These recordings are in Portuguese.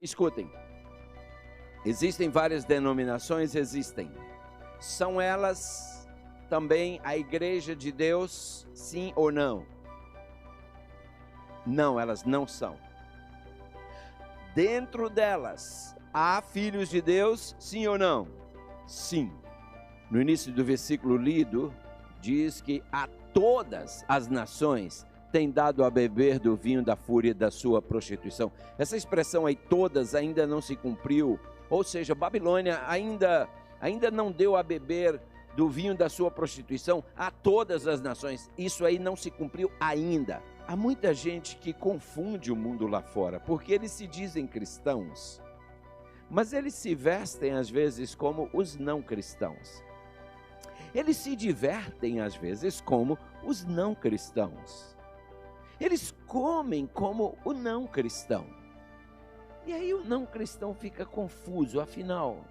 Escutem, existem várias denominações, existem. São elas também a igreja de Deus, sim ou não? Não, elas não são. Dentro delas, há filhos de Deus, sim ou não? Sim. No início do versículo lido, diz que a todas as nações tem dado a beber do vinho da fúria da sua prostituição. Essa expressão aí, todas, ainda não se cumpriu. Ou seja, Babilônia ainda não deu a beber do vinho da sua prostituição a todas as nações. Isso aí não se cumpriu ainda. Há muita gente que confunde o mundo lá fora, porque eles se dizem cristãos, mas eles se vestem às vezes como os não cristãos. Eles se divertem às vezes como os não cristãos. Eles comem como o não cristão. E aí o não cristão fica confuso, afinal,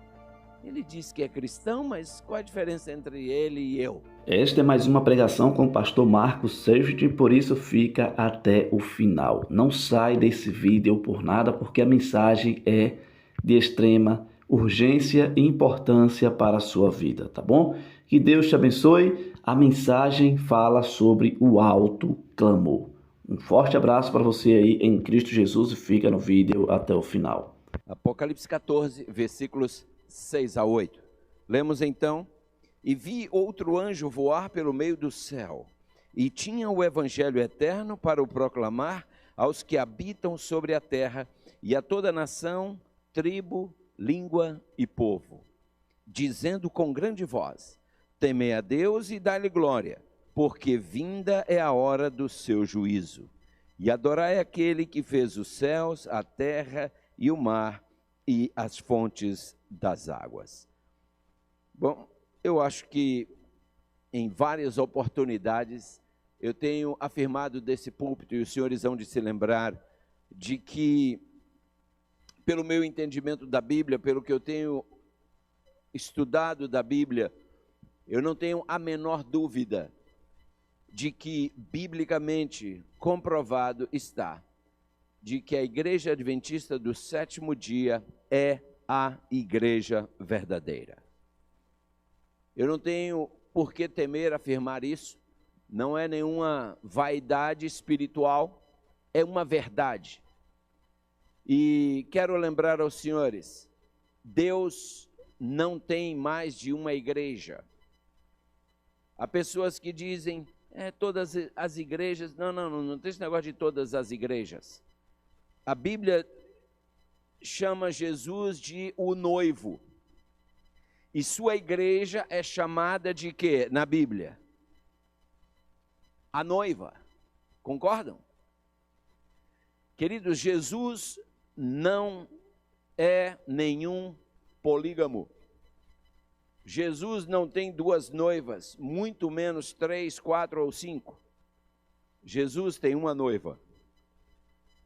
ele diz que é cristão, mas qual a diferença entre ele e eu? Esta é mais uma pregação com o pastor Marcos Seixas, por isso fica até o final. Não sai desse vídeo por nada, porque a mensagem é de extrema urgência e importância para a sua vida, tá bom? Que Deus te abençoe. A mensagem fala sobre o alto clamor. Um forte abraço para você aí em Cristo Jesus e fica no vídeo até o final. Apocalipse 14, versículos 6 a 8. Lemos então: e vi outro anjo voar pelo meio do céu, e tinha o evangelho eterno para o proclamar aos que habitam sobre a terra, e a toda nação, tribo, língua e povo, dizendo com grande voz: temei a Deus e dai-lhe glória, porque vinda é a hora do seu juízo. E adorai aquele que fez os céus, a terra e o mar e as fontes das águas. Bom, eu acho que em várias oportunidades eu tenho afirmado desse púlpito, e os senhores hão de se lembrar, de que, pelo meu entendimento da Bíblia, pelo que eu tenho estudado da Bíblia, eu não tenho a menor dúvida de que, biblicamente comprovado está, de que a Igreja Adventista do Sétimo Dia é a igreja verdadeira. Eu não tenho por que temer afirmar isso, não é nenhuma vaidade espiritual, é uma verdade. E quero lembrar aos senhores, Deus não tem mais de uma igreja. Há pessoas que dizem, todas as igrejas, não tem esse negócio de todas as igrejas. A Bíblia chama Jesus de o noivo. E sua igreja é chamada de quê na Bíblia? A noiva. Concordam? Queridos, Jesus não é nenhum polígamo. Jesus não tem duas noivas, muito menos 3, 4 ou 5. Jesus tem uma noiva.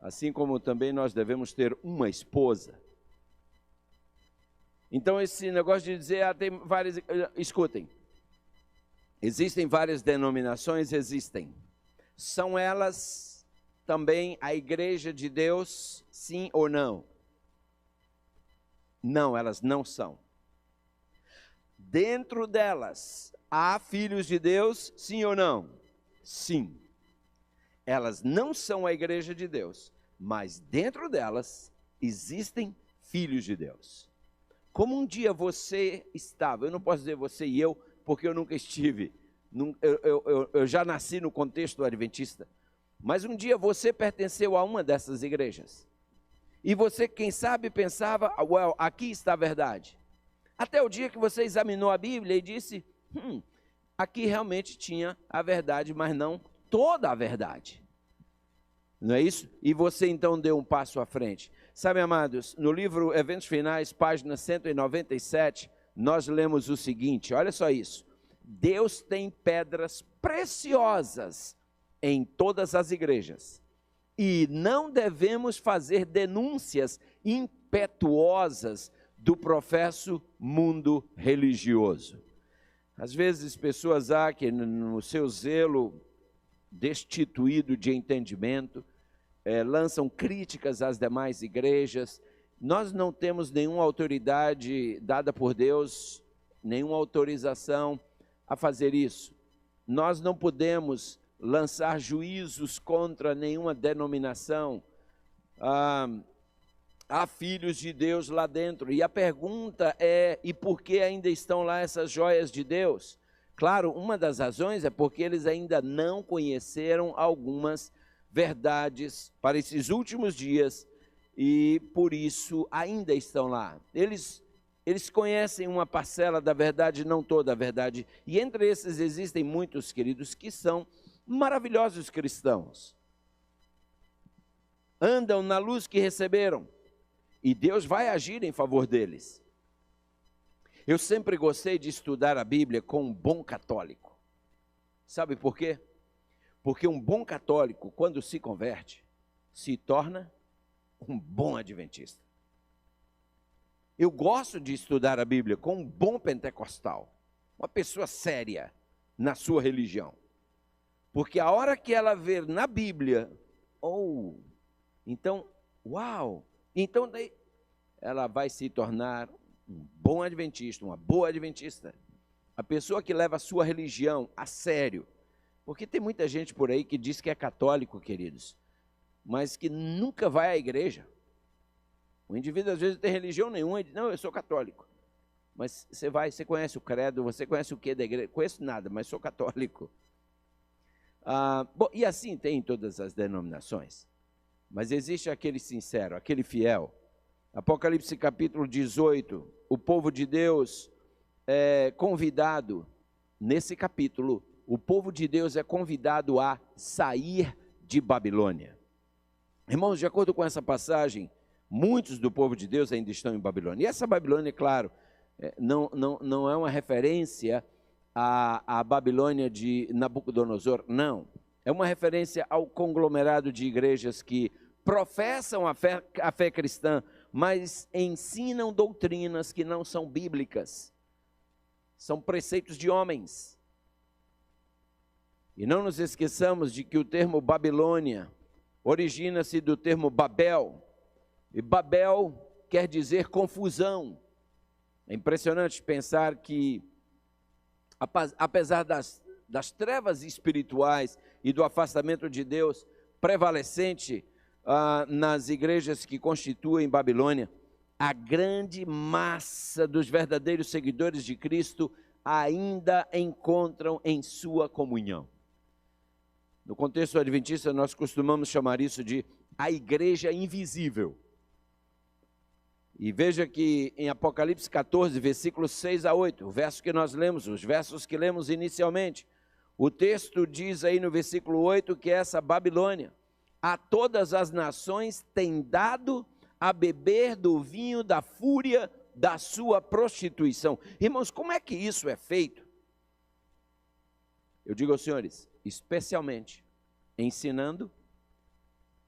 Assim como também nós devemos ter uma esposa. Então esse negócio de dizer, tem várias... Escutem, existem várias denominações, existem. São elas também a igreja de Deus, sim ou não? Não, elas não são. Dentro delas, há filhos de Deus, sim ou não? Sim. Elas não são a igreja de Deus, mas dentro delas existem filhos de Deus. Como um dia você estava, eu não posso dizer você e eu, porque eu nunca estive, eu já nasci no contexto adventista, mas um dia você pertenceu a uma dessas igrejas. E você, quem sabe, pensava, aqui está a verdade. Até o dia que você examinou a Bíblia e disse, aqui realmente tinha a verdade, mas não toda a verdade. Não é isso? E você então deu um passo à frente. Sabe, amados, no livro Eventos Finais, página 197, nós lemos o seguinte, olha só isso. Deus tem pedras preciosas em todas as igrejas. E não devemos fazer denúncias impetuosas do professo mundo religioso. Às vezes pessoas há que no seu zelo destituído de entendimento, lançam críticas às demais igrejas Nós não temos nenhuma autoridade dada por Deus, nenhuma autorização a fazer isso. Nós não podemos lançar juízos contra nenhuma denominação. Há filhos de Deus lá dentro. E a pergunta é, e por que ainda estão lá essas joias de Deus? Claro, uma das razões é porque eles ainda não conheceram algumas verdades para esses últimos dias e por isso ainda estão lá. Eles conhecem uma parcela da verdade, não toda a verdade. E entre esses existem muitos, queridos, que são maravilhosos cristãos. Andam na luz que receberam. E Deus vai agir em favor deles. Eu sempre gostei de estudar a Bíblia com um bom católico. Sabe por quê? Porque um bom católico, quando se converte, se torna um bom adventista. Eu gosto de estudar a Bíblia com um bom pentecostal, uma pessoa séria na sua religião. Porque a hora que ela ver na Bíblia, então, uau! Então, daí, ela vai se tornar um bom adventista, uma boa adventista. A pessoa que leva a sua religião a sério. Porque tem muita gente por aí que diz que é católico, queridos, mas que nunca vai à igreja. O indivíduo, às vezes, não tem religião nenhuma e diz, não, eu sou católico. Mas você conhece o credo, você conhece o que da igreja? Conheço nada, mas sou católico. Bom, e assim tem em todas as denominações. Mas existe aquele sincero, aquele fiel. Apocalipse capítulo 18, o povo de Deus é convidado, nesse capítulo, o povo de Deus é convidado a sair de Babilônia. Irmãos, de acordo com essa passagem, muitos do povo de Deus ainda estão em Babilônia. E essa Babilônia, claro, não é uma referência à Babilônia de Nabucodonosor, não. É uma referência ao conglomerado de igrejas que professam a fé cristã, mas ensinam doutrinas que não são bíblicas. São preceitos de homens. E não nos esqueçamos de que o termo Babilônia origina-se do termo Babel. E Babel quer dizer confusão. É impressionante pensar que, apesar das trevas espirituais e do afastamento de Deus prevalecente nas igrejas que constituem Babilônia, a grande massa dos verdadeiros seguidores de Cristo ainda encontram em sua comunhão. No contexto adventista, nós costumamos chamar isso de a igreja invisível. E veja que em Apocalipse 14, versículos 6 a 8, o verso que nós lemos, os versos que lemos inicialmente, o texto diz aí no versículo 8 que essa Babilônia, a todas as nações tem dado a beber do vinho da fúria da sua prostituição. Irmãos, como é que isso é feito? Eu digo aos senhores, especialmente ensinando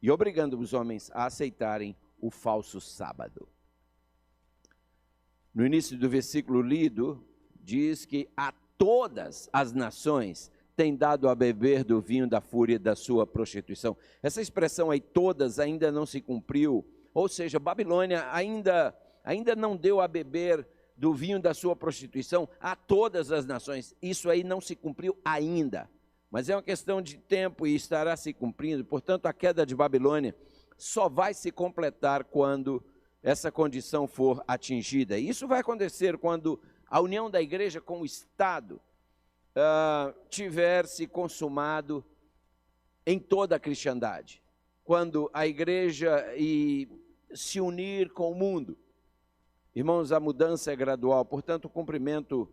e obrigando os homens a aceitarem o falso sábado. No início do versículo lido, diz que a todas as nações tem dado a beber do vinho da fúria da sua prostituição. Essa expressão aí, todas, ainda não se cumpriu, ou seja, Babilônia ainda não deu a beber do vinho da sua prostituição a todas as nações. Isso aí não se cumpriu ainda, mas é uma questão de tempo e estará se cumprindo. Portanto, a queda de Babilônia só vai se completar quando essa condição for atingida. Isso vai acontecer quando a união da igreja com o Estado tiver se consumado em toda a cristandade. Quando a igreja se unir com o mundo. Irmãos, a mudança é gradual, portanto, o cumprimento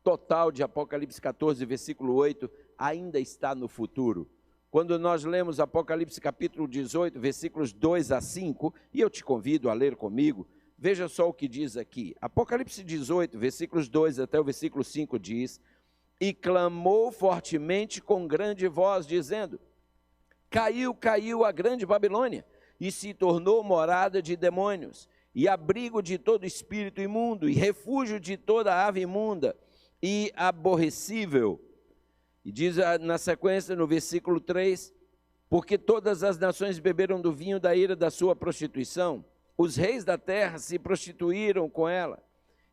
total de Apocalipse 14, versículo 8, ainda está no futuro. Quando nós lemos Apocalipse capítulo 18, versículos 2 a 5, e eu te convido a ler comigo, veja só o que diz aqui. Apocalipse 18, versículos 2 até o versículo 5 diz: e clamou fortemente com grande voz, dizendo: caiu, caiu a grande Babilônia, e se tornou morada de demônios, e abrigo de todo espírito imundo, e refúgio de toda ave imunda, e aborrecível. E diz na sequência, no versículo 3, porque todas as nações beberam do vinho da ira da sua prostituição, os reis da terra se prostituíram com ela,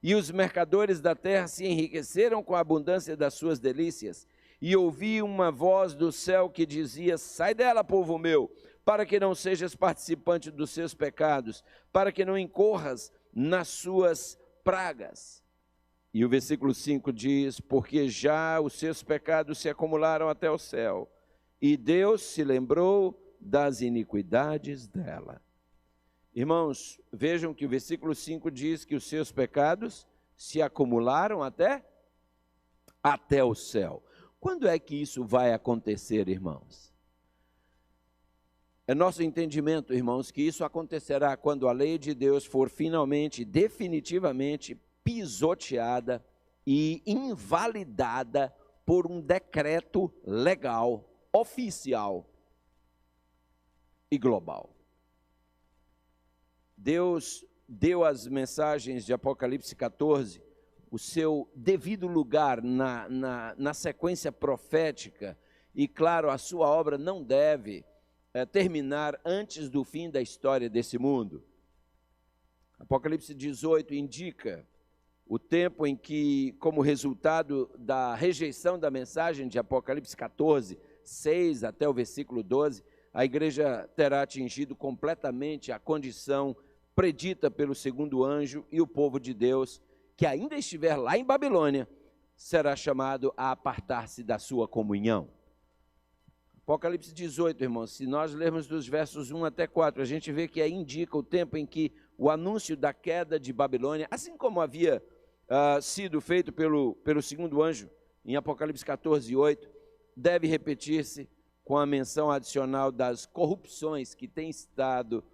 e os mercadores da terra se enriqueceram com a abundância das suas delícias. E ouvi uma voz do céu que dizia: sai dela, povo meu, para que não sejas participante dos seus pecados, para que não incorras nas suas pragas. E o versículo 5 diz: porque já os seus pecados se acumularam até o céu, e Deus se lembrou das iniquidades dela. Irmãos, vejam que o versículo 5 diz que os seus pecados se acumularam até o céu. Quando é que isso vai acontecer, irmãos? É nosso entendimento, irmãos, que isso acontecerá quando a lei de Deus for finalmente, definitivamente pisoteada e invalidada por um decreto legal, oficial e global. Deus deu às mensagens de Apocalipse 14 o seu devido lugar na sequência profética, e claro, a sua obra não deve terminar antes do fim da história desse mundo. Apocalipse 18 indica o tempo em que, como resultado da rejeição da mensagem de Apocalipse 14, 6 até o versículo 12, a igreja terá atingido completamente a condição predita pelo segundo anjo, e o povo de Deus, que ainda estiver lá em Babilônia, será chamado a apartar-se da sua comunhão. Apocalipse 18, irmãos, se nós lermos dos versos 1 até 4, a gente vê que aí indica o tempo em que o anúncio da queda de Babilônia, assim como havia sido feito pelo segundo anjo, em Apocalipse 14, 8, deve repetir-se com a menção adicional das corrupções que tem estado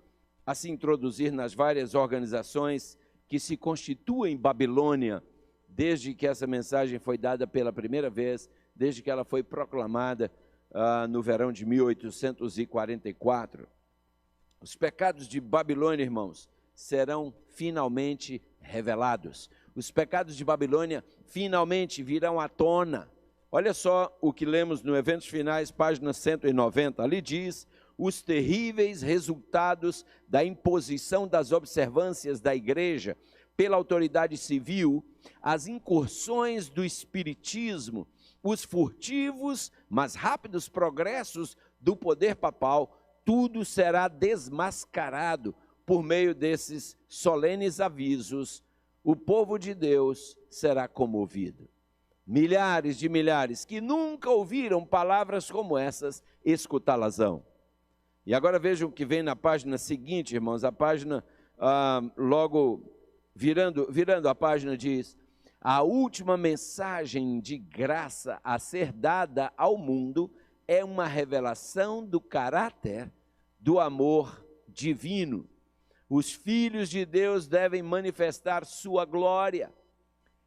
a se introduzir nas várias organizações que se constituem em Babilônia, desde que essa mensagem foi dada pela primeira vez, desde que ela foi proclamada no verão de 1844. Os pecados de Babilônia, irmãos, serão finalmente revelados. Os pecados de Babilônia finalmente virão à tona. Olha só o que lemos no Eventos Finais, página 190. Ali diz: os terríveis resultados da imposição das observâncias da igreja pela autoridade civil, as incursões do espiritismo, os furtivos, mas rápidos progressos do poder papal, tudo será desmascarado por meio desses solenes avisos. O povo de Deus será comovido. Milhares de milhares que nunca ouviram palavras como essas, escutá-las-ão. E agora vejam o que vem na página seguinte, irmãos. A página, logo virando a página, diz: a última mensagem de graça a ser dada ao mundo é uma revelação do caráter do amor divino. Os filhos de Deus devem manifestar sua glória,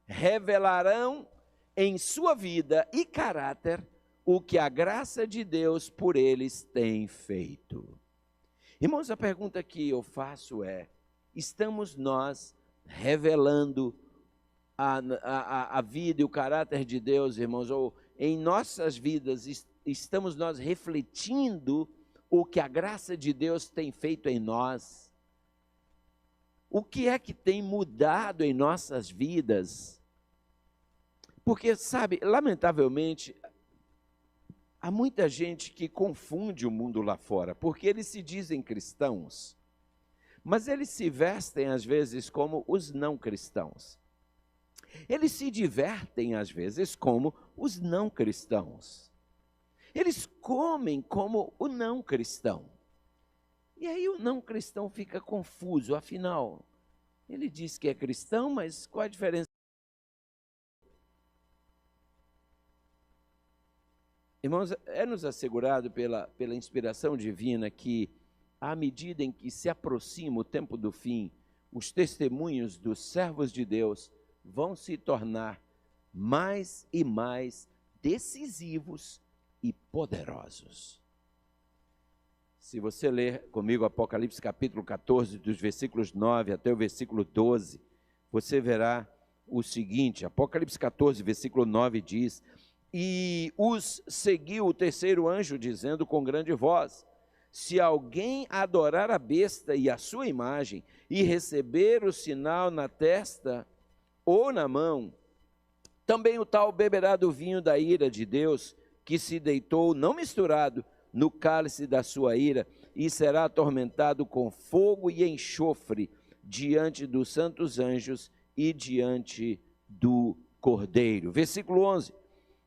revelarão em sua vida e caráter o que a graça de Deus por eles tem feito. Irmãos, a pergunta que eu faço é: estamos nós revelando a vida e o caráter de Deus, irmãos? Ou em nossas vidas estamos nós refletindo o que a graça de Deus tem feito em nós? O que é que tem mudado em nossas vidas? Porque, sabe, lamentavelmente, há muita gente que confunde o mundo lá fora, porque eles se dizem cristãos, mas eles se vestem às vezes como os não cristãos. Eles se divertem às vezes como os não cristãos. Eles comem como o não cristão. E aí o não cristão fica confuso, afinal, ele diz que é cristão, mas qual a diferença? Irmãos, é-nos assegurado pela inspiração divina que, à medida em que se aproxima o tempo do fim, os testemunhos dos servos de Deus vão se tornar mais e mais decisivos e poderosos. Se você ler comigo Apocalipse capítulo 14, dos versículos 9 até o versículo 12, você verá o seguinte. Apocalipse 14, versículo 9 diz: e os seguiu o terceiro anjo, dizendo com grande voz: se alguém adorar a besta e a sua imagem, e receber o sinal na testa ou na mão, também o tal beberá do vinho da ira de Deus, que se deitou, não misturado, no cálice da sua ira, e será atormentado com fogo e enxofre diante dos santos anjos e diante do Cordeiro. Versículo 11.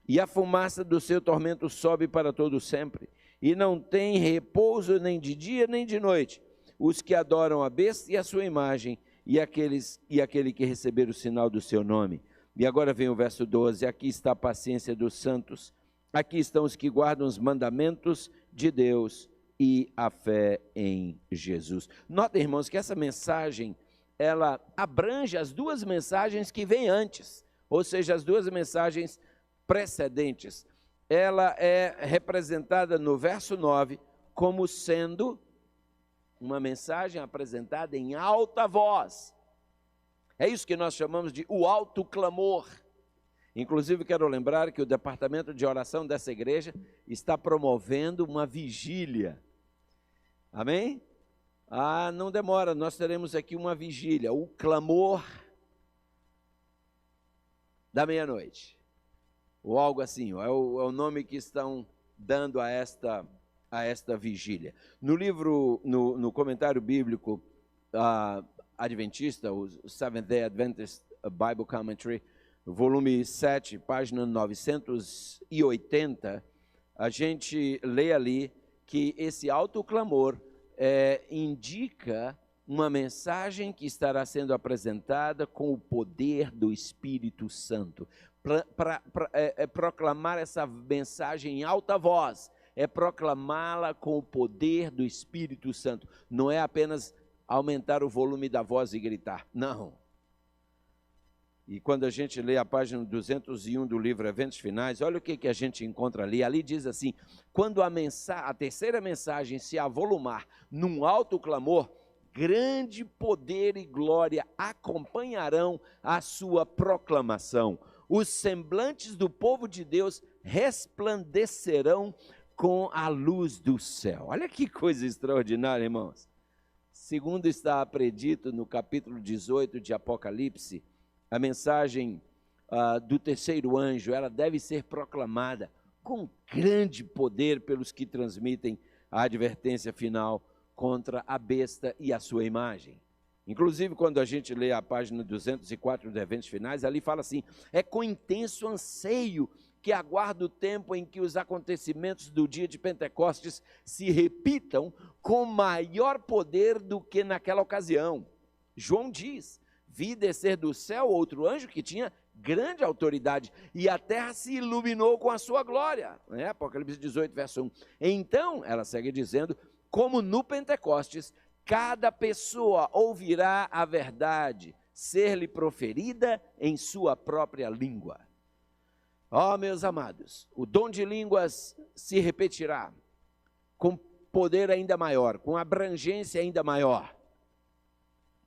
E a fumaça do seu tormento sobe para todo sempre, e não tem repouso nem de dia nem de noite, os que adoram a besta e a sua imagem, e aquele que receber o sinal do seu nome. E agora vem o verso 12, aqui está a paciência dos santos, aqui estão os que guardam os mandamentos de Deus e a fé em Jesus. Notem, irmãos, que essa mensagem, ela abrange as duas mensagens que vêm antes, ou seja, as duas mensagens precedentes. Ela é representada no verso 9 como sendo uma mensagem apresentada em alta voz. É isso que nós chamamos de o alto clamor. Inclusive, quero lembrar que o departamento de oração dessa igreja está promovendo uma vigília. Amém? Não demora, nós teremos aqui uma vigília, o clamor da meia-noite. Ou algo assim, é o nome que estão dando a esta vigília. No livro, no comentário bíblico adventista, o Seventh-day Adventist Bible Commentary, volume 7, página 980, a gente lê ali que esse alto clamor indica uma mensagem que estará sendo apresentada com o poder do Espírito Santo. Proclamar essa mensagem em alta voz, proclamá-la com o poder do Espírito Santo. Não é apenas aumentar o volume da voz e gritar, não. E quando a gente lê a página 201 do livro Eventos Finais, olha o que a gente encontra ali. Ali diz assim, quando a terceira mensagem se avolumar num alto clamor, grande poder e glória acompanharão a sua proclamação. Os semblantes do povo de Deus resplandecerão com a luz do céu. Olha que coisa extraordinária, irmãos. Segundo está predito no capítulo 18 de Apocalipse, a mensagem do terceiro anjo, ela deve ser proclamada com grande poder pelos que transmitem a advertência final contra a besta e a sua imagem. Inclusive, quando a gente lê a página 204 dos Eventos Finais, ali fala assim, é com intenso anseio que aguarda o tempo em que os acontecimentos do dia de Pentecostes se repitam com maior poder do que naquela ocasião. João diz, vi descer do céu outro anjo que tinha grande autoridade, e a terra se iluminou com a sua glória. Apocalipse 18, verso 1. Então, ela segue dizendo, como no Pentecostes, cada pessoa ouvirá a verdade ser-lhe proferida em sua própria língua. Meus amados, o dom de línguas se repetirá com poder ainda maior, com abrangência ainda maior,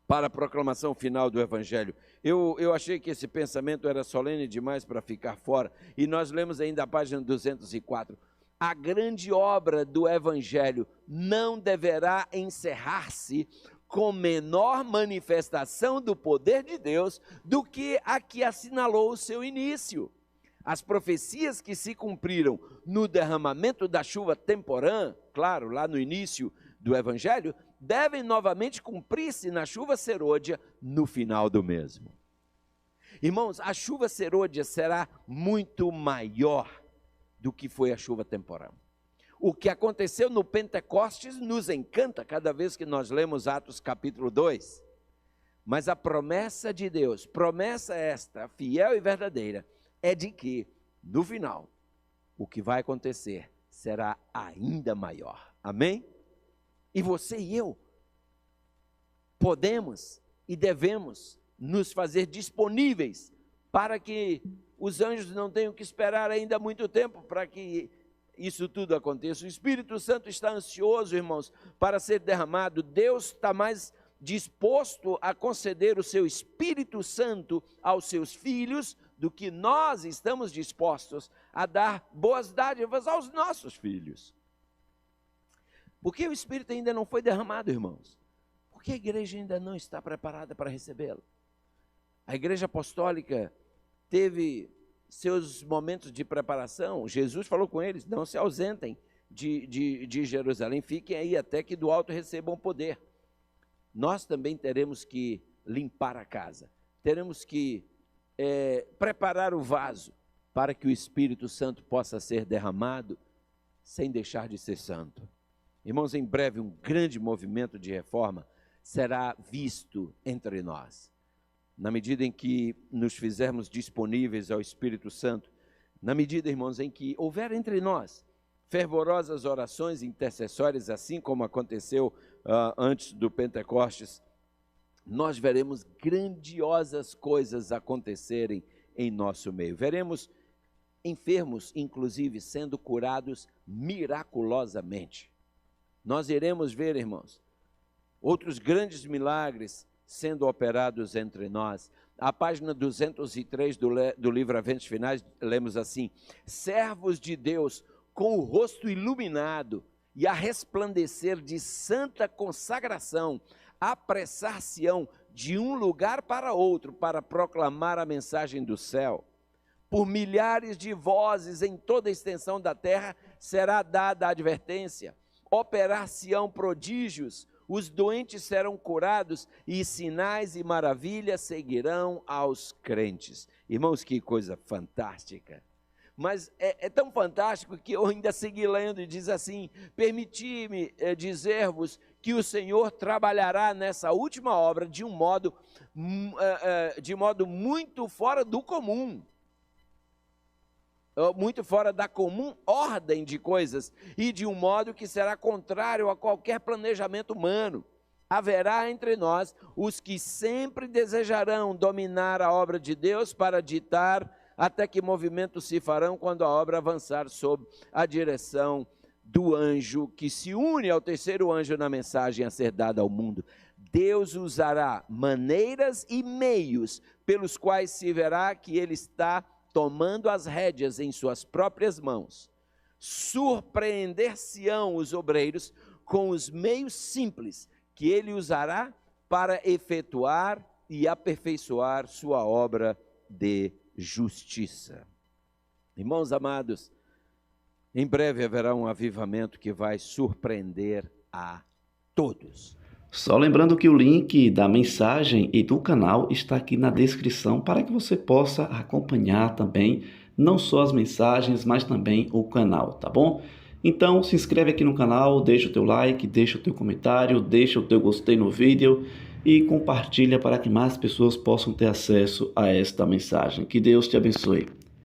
para a proclamação final do Evangelho. Eu achei que esse pensamento era solene demais para ficar fora, e nós lemos ainda a página 204. A grande obra do Evangelho não deverá encerrar-se com menor manifestação do poder de Deus do que a que assinalou o seu início. As profecias que se cumpriram no derramamento da chuva temporã, claro, lá no início do Evangelho, devem novamente cumprir-se na chuva serôdia no final do mesmo. Irmãos, a chuva serôdia será muito maior do que foi a chuva temporã. O que aconteceu no Pentecostes nos encanta cada vez que nós lemos Atos capítulo 2. Mas a promessa de Deus, promessa esta, fiel e verdadeira, é de que, no final, o que vai acontecer será ainda maior. Amém? E você e eu podemos e devemos nos fazer disponíveis para que os anjos não tenham que esperar ainda muito tempo para que isso tudo aconteça. O Espírito Santo está ansioso, irmãos, para ser derramado. Deus está mais disposto a conceder o seu Espírito Santo aos seus filhos do que nós estamos dispostos a dar boas dádivas aos nossos filhos. Por que o Espírito ainda não foi derramado, irmãos? Porque a igreja ainda não está preparada para recebê-lo. A igreja apostólica teve seus momentos de preparação. Jesus falou com eles: não se ausentem de Jerusalém, fiquem aí até que do alto recebam poder. Nós também teremos que limpar a casa, teremos que preparar o vaso para que o Espírito Santo possa ser derramado sem deixar de ser santo. Irmãos, em breve um grande movimento de reforma será visto entre nós. Na medida em que nos fizermos disponíveis ao Espírito Santo, na medida, irmãos, em que houver entre nós fervorosas orações intercessórias, assim como aconteceu antes do Pentecostes, nós veremos grandiosas coisas acontecerem em nosso meio. Veremos enfermos, inclusive, sendo curados miraculosamente. Nós iremos ver, irmãos, outros grandes milagres sendo operados entre nós. A página 203 do livro Eventos Finais, lemos assim: servos de Deus com o rosto iluminado e a resplandecer de santa consagração, apressar-se-ão de um lugar para outro para proclamar a mensagem do céu. Por milhares de vozes em toda a extensão da terra será dada a advertência. Operar-se-ão prodígios, os doentes serão curados e sinais e maravilhas seguirão aos crentes. Irmãos, que coisa fantástica! Mas é tão fantástico que eu ainda segui lendo e diz assim: permiti-me dizer-vos que o Senhor trabalhará nessa última obra de modo muito fora do comum, muito fora da comum ordem de coisas, e de um modo que será contrário a qualquer planejamento humano. Haverá entre nós os que sempre desejarão dominar a obra de Deus para ditar até que movimentos se farão quando a obra avançar sob a direção do anjo que se une ao terceiro anjo na mensagem a ser dada ao mundo. Deus usará maneiras e meios pelos quais se verá que ele está tomando as rédeas em suas próprias mãos. Surpreender-se-ão os obreiros com os meios simples que ele usará para efetuar e aperfeiçoar sua obra de justiça. Irmãos amados, em breve haverá um avivamento que vai surpreender a todos. Só lembrando que o link da mensagem e do canal está aqui na descrição para que você possa acompanhar também não só as mensagens, mas também o canal, tá bom? Então se inscreve aqui no canal, deixa o teu like, deixa o teu comentário, deixa o teu gostei no vídeo e compartilha para que mais pessoas possam ter acesso a esta mensagem. Que Deus te abençoe.